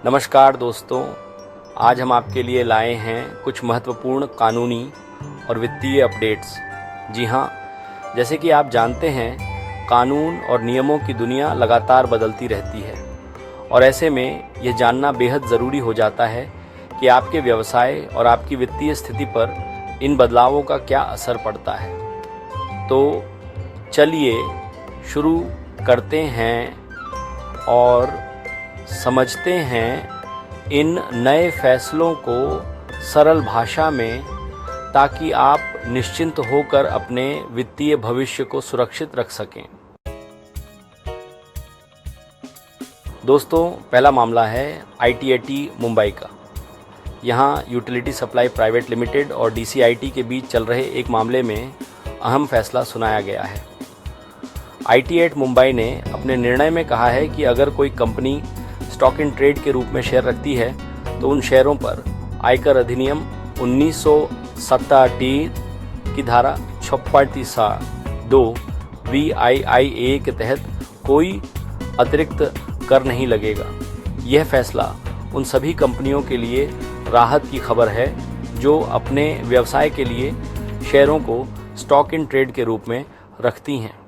नमस्कार दोस्तों, आज हम आपके लिए लाए हैं कुछ महत्वपूर्ण कानूनी और वित्तीय अपडेट्स। जी हाँ, जैसे कि आप जानते हैं, कानून और नियमों की दुनिया लगातार बदलती रहती है और ऐसे में यह जानना बेहद ज़रूरी हो जाता है कि आपके व्यवसाय और आपकी वित्तीय स्थिति पर इन बदलावों का क्या असर पड़ता है। तो चलिए शुरू करते हैं और समझते हैं इन नए फैसलों को सरल भाषा में, ताकि आप निश्चिंत होकर अपने वित्तीय भविष्य को सुरक्षित रख सकें। दोस्तों, पहला मामला है ITAT मुंबई का। यहाँ यूटिलिटी सप्लाई प्राइवेट लिमिटेड और DCIT के बीच चल रहे एक मामले में अहम फैसला सुनाया गया है। ITAT मुंबई ने अपने निर्णय में कहा है कि अगर कोई कंपनी स्टॉक इन ट्रेड के रूप में शेयर रखती है तो उन शेयरों पर आयकर अधिनियम 1970 की धारा 56(2) VIIA के तहत कोई अतिरिक्त कर नहीं लगेगा। यह फैसला उन सभी कंपनियों के लिए राहत की खबर है जो अपने व्यवसाय के लिए शेयरों को स्टॉक इन ट्रेड के रूप में रखती हैं।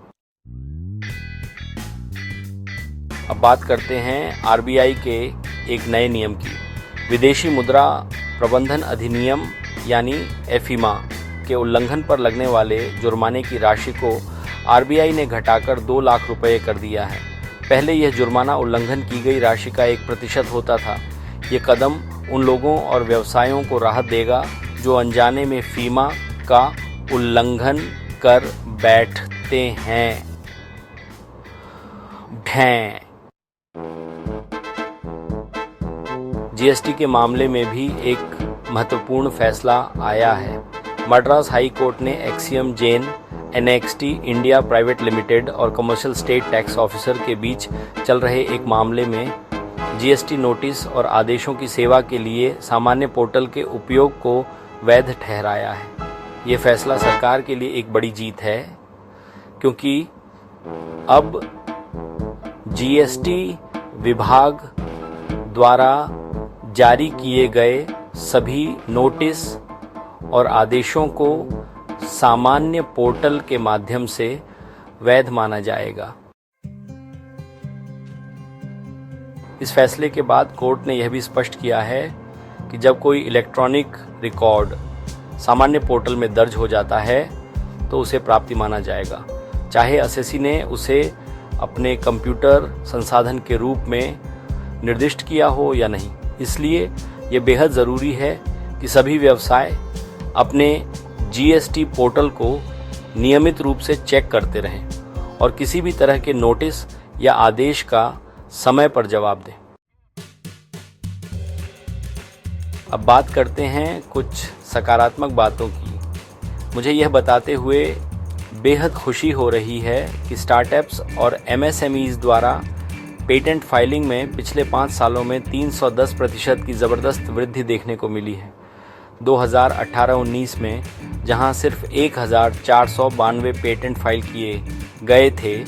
अब बात करते हैं RBI के एक नए नियम की। विदेशी मुद्रा प्रबंधन अधिनियम यानी FEMA के उल्लंघन पर लगने वाले जुर्माने की राशि को RBI ने घटाकर 2 लाख रुपए कर दिया है। पहले यह जुर्माना उल्लंघन की गई राशि का 1% होता था। ये कदम उन लोगों और व्यवसायों को राहत देगा जो अनजाने में FEMA का उल्लंघन कर बैठते हैं। GST के मामले में भी एक महत्वपूर्ण फैसला आया है। मद्रास हाई कोर्ट ने axiom Jain NXT India private limited और कमर्शियल स्टेट टैक्स ऑफिसर के बीच चल रहे एक मामले में GST नोटिस और आदेशों की सेवा के लिए सामान्य पोर्टल के उपयोग को वैध ठहराया है। ये फैसला सरकार के लिए एक बड़ी जीत है, क्योंकि अब GST विभाग द्वारा जारी किए गए सभी नोटिस और आदेशों को सामान्य पोर्टल के माध्यम से वैध माना जाएगा। इस फैसले के बाद कोर्ट ने यह भी स्पष्ट किया है कि जब कोई इलेक्ट्रॉनिक रिकॉर्ड सामान्य पोर्टल में दर्ज हो जाता है तो उसे प्राप्ति माना जाएगा, चाहे असेसी ने उसे अपने कंप्यूटर संसाधन के रूप में निर्दिष्ट किया हो या नहीं। इसलिए ये बेहद ज़रूरी है कि सभी व्यवसाय अपने GST पोर्टल को नियमित रूप से चेक करते रहें और किसी भी तरह के नोटिस या आदेश का समय पर जवाब दें। अब बात करते हैं कुछ सकारात्मक बातों की। मुझे यह बताते हुए बेहद खुशी हो रही है कि स्टार्टअप्स और MSMEs द्वारा पेटेंट फाइलिंग में पिछले 5 सालों में 310% की ज़बरदस्त वृद्धि देखने को मिली है। 2018-19 में जहां सिर्फ 1492 पेटेंट फाइल किए गए थे,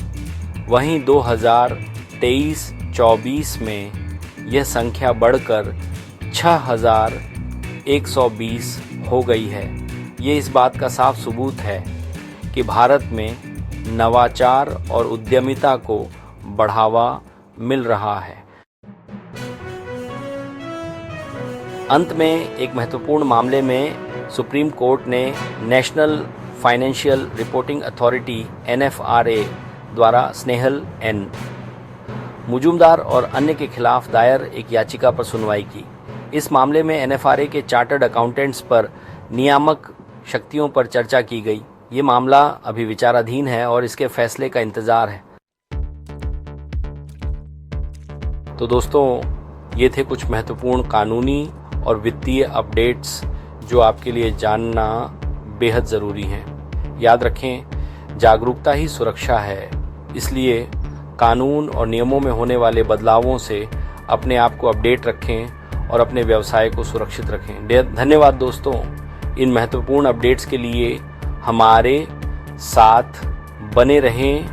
वहीं 2023-24 में यह संख्या बढ़कर 6120 हो गई है। ये इस बात का साफ सबूत है कि भारत में नवाचार और उद्यमिता को बढ़ावा मिल रहा है। अंत में एक महत्वपूर्ण मामले में सुप्रीम कोर्ट ने national financial reporting authority NFRA द्वारा स्नेहल N मुजुमदार और अन्य के खिलाफ दायर एक याचिका पर सुनवाई की। इस मामले में NFRA के चार्टर्ड अकाउंटेंट्स पर नियामक शक्तियों पर चर्चा की गई। ये मामला अभी विचाराधीन है और इसके फैसले का इंतजार है। तो दोस्तों, ये थे कुछ महत्वपूर्ण कानूनी और वित्तीय अपडेट्स जो आपके लिए जानना बेहद ज़रूरी हैं। याद रखें, जागरूकता ही सुरक्षा है, इसलिए कानून और नियमों में होने वाले बदलावों से अपने आप को अपडेट रखें और अपने व्यवसाय को सुरक्षित रखें। धन्यवाद दोस्तों। इन महत्वपूर्ण अपडेट्स के लिए हमारे साथ बने रहें।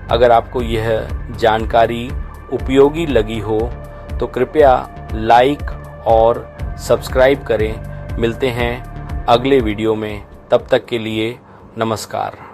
अगर आपको यह जानकारी उपयोगी लगी हो तो कृपया लाइक और सब्सक्राइब करें। मिलते हैं अगले वीडियो में, तब तक के लिए नमस्कार।